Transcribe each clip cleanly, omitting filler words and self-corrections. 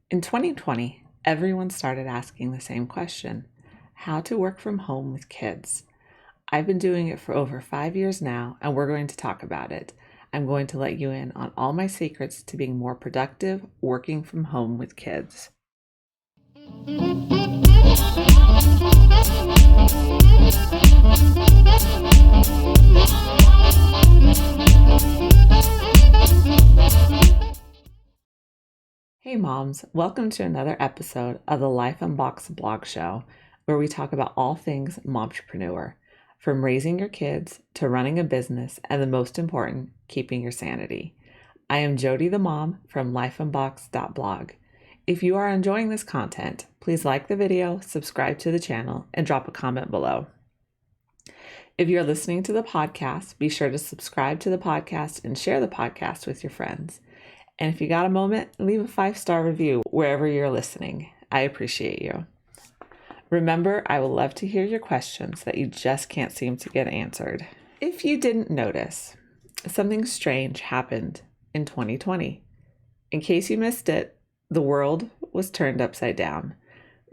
In 2020, everyone started asking the same question: how to work from home with kids. I've been doing it for over 5 years now, and we're going to talk about it. I'm going to let you in on all my secrets to being more productive working from home with kids. Hey moms, welcome to another episode of the Life Unboxed blog show, where we talk about all things momtrepreneur, from raising your kids to running a business, and the most important, keeping your sanity. I am Jodie the mom from lifeunboxed.blog. If you are enjoying this content, please like the video, subscribe to the channel, and drop a comment below. If you're listening to the podcast, be sure to subscribe to the podcast and share the podcast with your friends. And if you got a moment, leave a 5-star review wherever you're listening. I appreciate you. Remember, I would love to hear your questions that you just can't seem to get answered. If you didn't notice, something strange happened in 2020. In case you missed it, the world was turned upside down.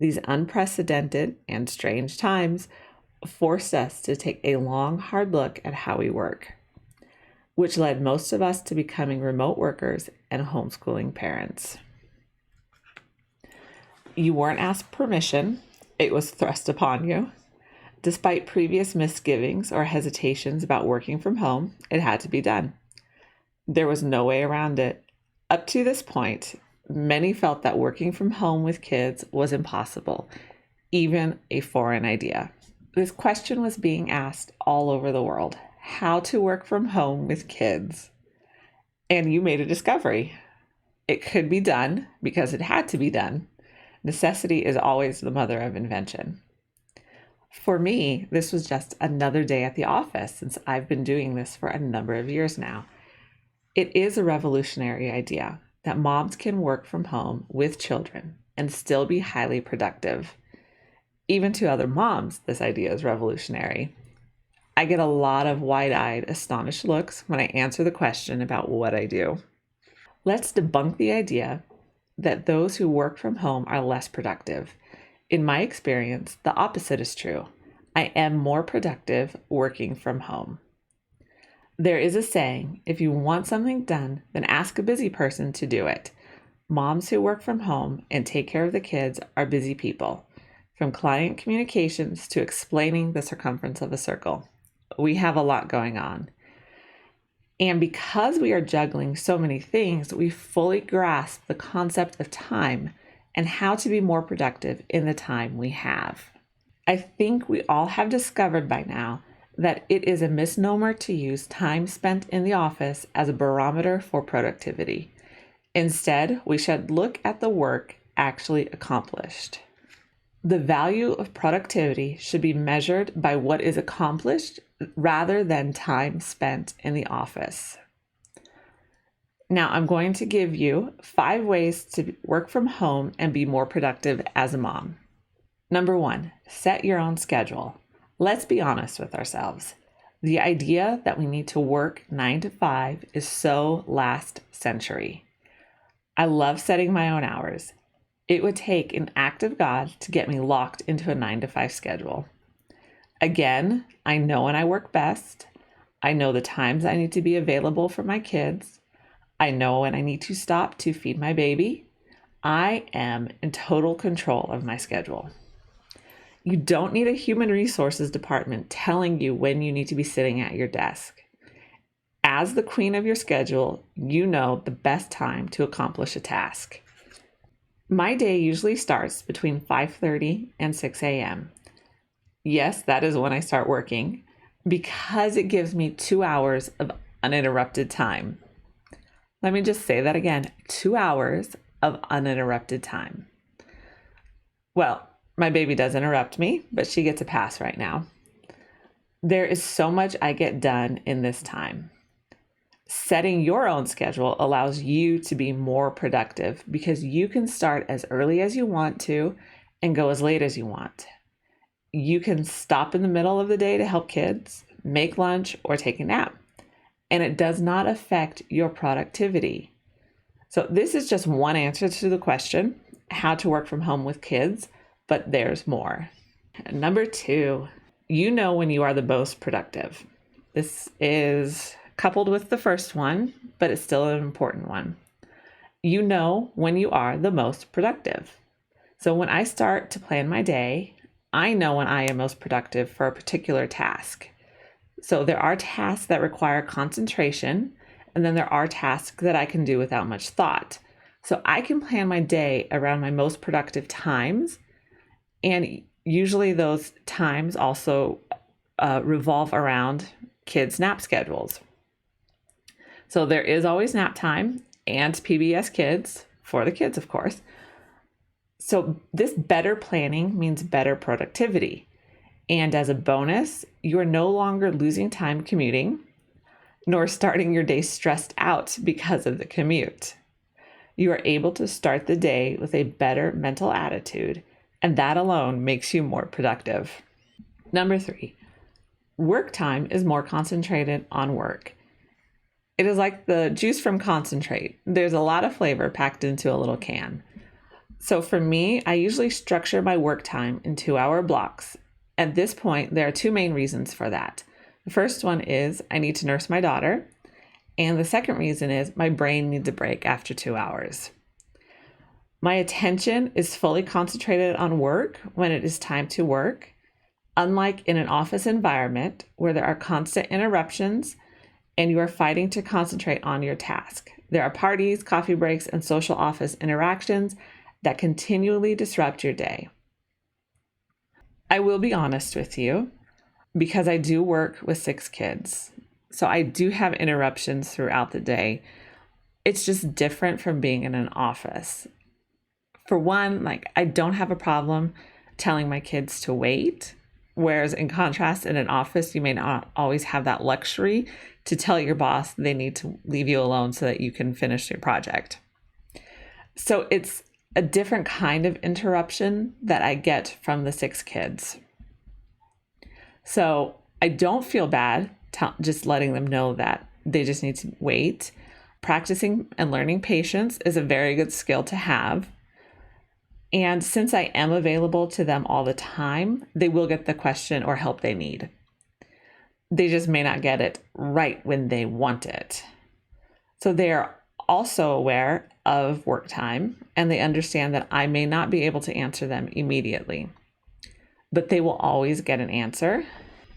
These unprecedented and strange times forced us to take a long, hard look at how we work, which led most of us to becoming remote workers and homeschooling parents. You weren't asked permission, it was thrust upon you. Despite previous misgivings or hesitations about working from home, it had to be done. There was no way around it. Up to this point, many felt that working from home with kids was impossible, even a foreign idea. This question was being asked all over the world: how to work from home with kids. And you made a discovery. It could be done because it had to be done. Necessity is always the mother of invention. For me, this was just another day at the office since I've been doing this for a number of years now. It is a revolutionary idea that moms can work from home with children and still be highly productive. Even to other moms, this idea is revolutionary. I get a lot of wide-eyed, astonished looks when I answer the question about what I do. Let's debunk the idea that those who work from home are less productive. In my experience, the opposite is true. I am more productive working from home. There is a saying, if you want something done, then ask a busy person to do it. Moms who work from home and take care of the kids are busy people, from client communications to explaining the circumference of a circle. We have a lot going on. And because we are juggling so many things, we fully grasp the concept of time and how to be more productive in the time we have. I think we all have discovered by now that it is a misnomer to use time spent in the office as a barometer for productivity. Instead, we should look at the work actually accomplished. The value of productivity should be measured by what is accomplished rather than time spent in the office. Now, I'm going to give you 5 ways to work from home and be more productive as a mom. Number 1, set your own schedule. Let's be honest with ourselves. The idea that we need to work 9 to 5 is so last century. I love setting my own hours. It would take an act of God to get me locked into a 9 to 5 schedule. Again, I know when I work best. I know the times I need to be available for my kids. I know when I need to stop to feed my baby. I am in total control of my schedule. You don't need a human resources department telling you when you need to be sitting at your desk. As the queen of your schedule, you know the best time to accomplish a task. My day usually starts between 5:30 and 6 a.m. Yes, that is when I start working, because it gives me 2 hours of uninterrupted time. Let me just say that again, 2 hours of uninterrupted time. Well, my baby does interrupt me, but she gets a pass right now. There is so much I get done in this time. Setting your own schedule allows you to be more productive because you can start as early as you want to and go as late as you want. You can stop in the middle of the day to help kids, make lunch, or take a nap, and it does not affect your productivity. So this is just one answer to the question, how to work from home with kids, but there's more. Number 2, you know when you are the most productive. This is coupled with the first one, but it's still an important one. You know when you are the most productive. So when I start to plan my day, I know when I am most productive for a particular task. So there are tasks that require concentration, and then there are tasks that I can do without much thought. So I can plan my day around my most productive times, and usually those times also revolve around kids' nap schedules. So there is always nap time and PBS Kids for the kids, of course. So this better planning means better productivity. And as a bonus, you are no longer losing time commuting, nor starting your day stressed out because of the commute. You are able to start the day with a better mental attitude, and that alone makes you more productive. Number 3, work time is more concentrated on work. It is like the juice from concentrate. There's a lot of flavor packed into a little can. So for me, I usually structure my work time in 2-hour blocks. At this point, there are 2 main reasons for that. The first one is I need to nurse my daughter. And the second reason is my brain needs a break after 2 hours. My attention is fully concentrated on work when it is time to work, unlike in an office environment where there are constant interruptions and you are fighting to concentrate on your task. There are parties, coffee breaks, and social office interactions that continually disrupt your day. I will be honest with you, because I do work with 6 kids. So I do have interruptions throughout the day. It's just different from being in an office. For one, I don't have a problem telling my kids to wait. Whereas in contrast, in an office, you may not always have that luxury to tell your boss they need to leave you alone so that you can finish your project. So it's a different kind of interruption that I get from the 6 kids. So I don't feel bad just letting them know that they just need to wait. Practicing and learning patience is a very good skill to have. And since I am available to them all the time, they will get the question or help they need. They just may not get it right when they want it. So they are also aware of work time, and they understand that I may not be able to answer them immediately, but they will always get an answer.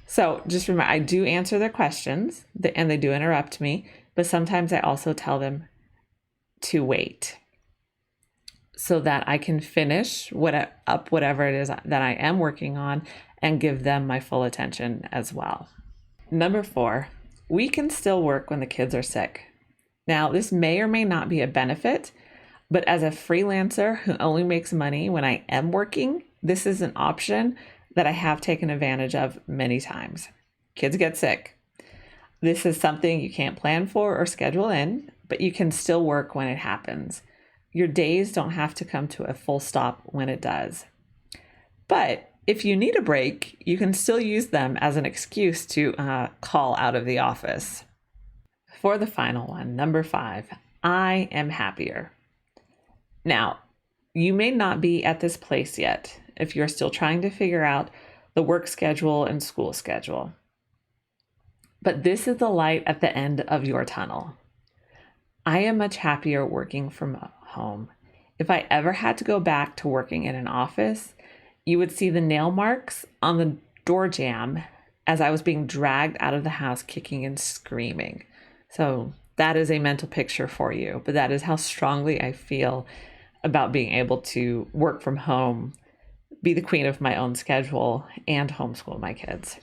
So just remember, I do answer their questions, and they do interrupt me, but sometimes I also tell them to wait so that I can finish whatever it is that I am working on and give them my full attention as well. Number 4, we can still work when the kids are sick. Now, this may or may not be a benefit, but as a freelancer who only makes money when I am working, this is an option that I have taken advantage of many times. Kids get sick. This is something you can't plan for or schedule in, but you can still work when it happens. Your days don't have to come to a full stop when it does. But if you need a break, you can still use them as an excuse to call out of the office. For the final one, number 5, I am happier. Now, you may not be at this place yet if you're still trying to figure out the work schedule and school schedule. But this is the light at the end of your tunnel. I am much happier working from home. If I ever had to go back to working in an office, you would see the nail marks on the door jamb as I was being dragged out of the house kicking and screaming. So that is a mental picture for you, but that is how strongly I feel about being able to work from home, be the queen of my own schedule, and homeschool my kids.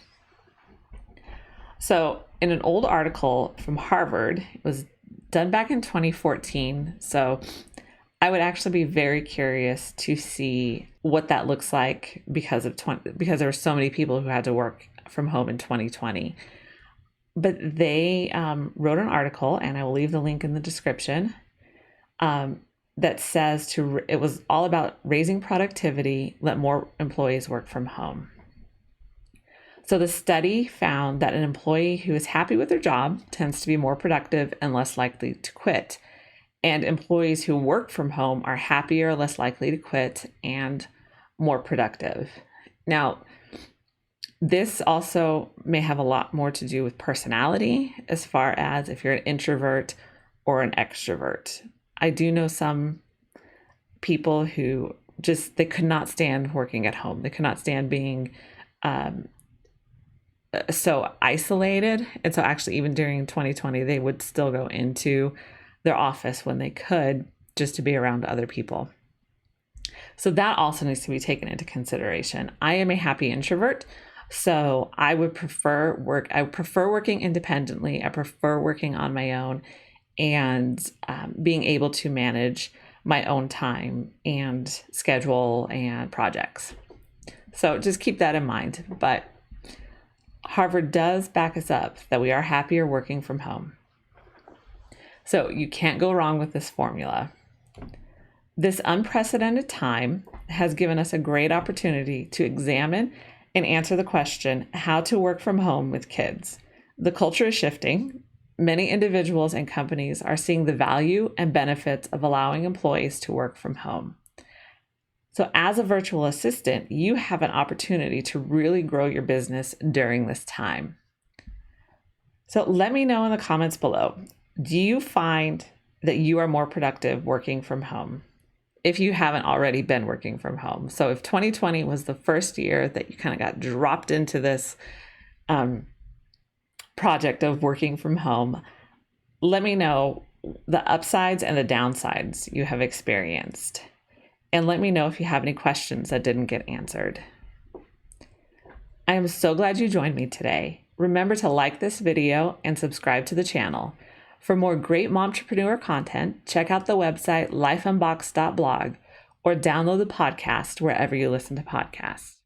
So in an old article from Harvard, it was done back in 2014. So I would actually be very curious to see what that looks like because there were so many people who had to work from home in 2020. But they wrote an article, and I will leave the link in the description, that says it was all about raising productivity, let more employees work from home. So the study found that an employee who is happy with their job tends to be more productive and less likely to quit. And employees who work from home are happier, less likely to quit, and more productive. Now, this also may have a lot more to do with personality, as far as if you're an introvert or an extrovert. I do know some people who they could not stand working at home. They could not stand being so isolated. And so actually, even during 2020, they would still go into their office when they could, just to be around other people. So that also needs to be taken into consideration. I am a happy introvert, so I would prefer working independently. I prefer working on my own and being able to manage my own time and schedule and projects. So just keep that in mind. But Harvard does back us up that we are happier working from home. So you can't go wrong with this formula. This unprecedented time has given us a great opportunity to examine and answer the question, how to work from home with kids. The culture is shifting. Many individuals and companies are seeing the value and benefits of allowing employees to work from home. So as a virtual assistant, you have an opportunity to really grow your business during this time. So let me know in the comments below, do you find that you are more productive working from home? If you haven't already been working from home. So if 2020 was the first year that you kind of got dropped into this project of working from home, let me know the upsides and the downsides you have experienced. And let me know if you have any questions that didn't get answered. I am so glad you joined me today. Remember to like this video and subscribe to the channel. For more great momtrepreneur content, check out the website lifeunboxed.blog or download the podcast wherever you listen to podcasts.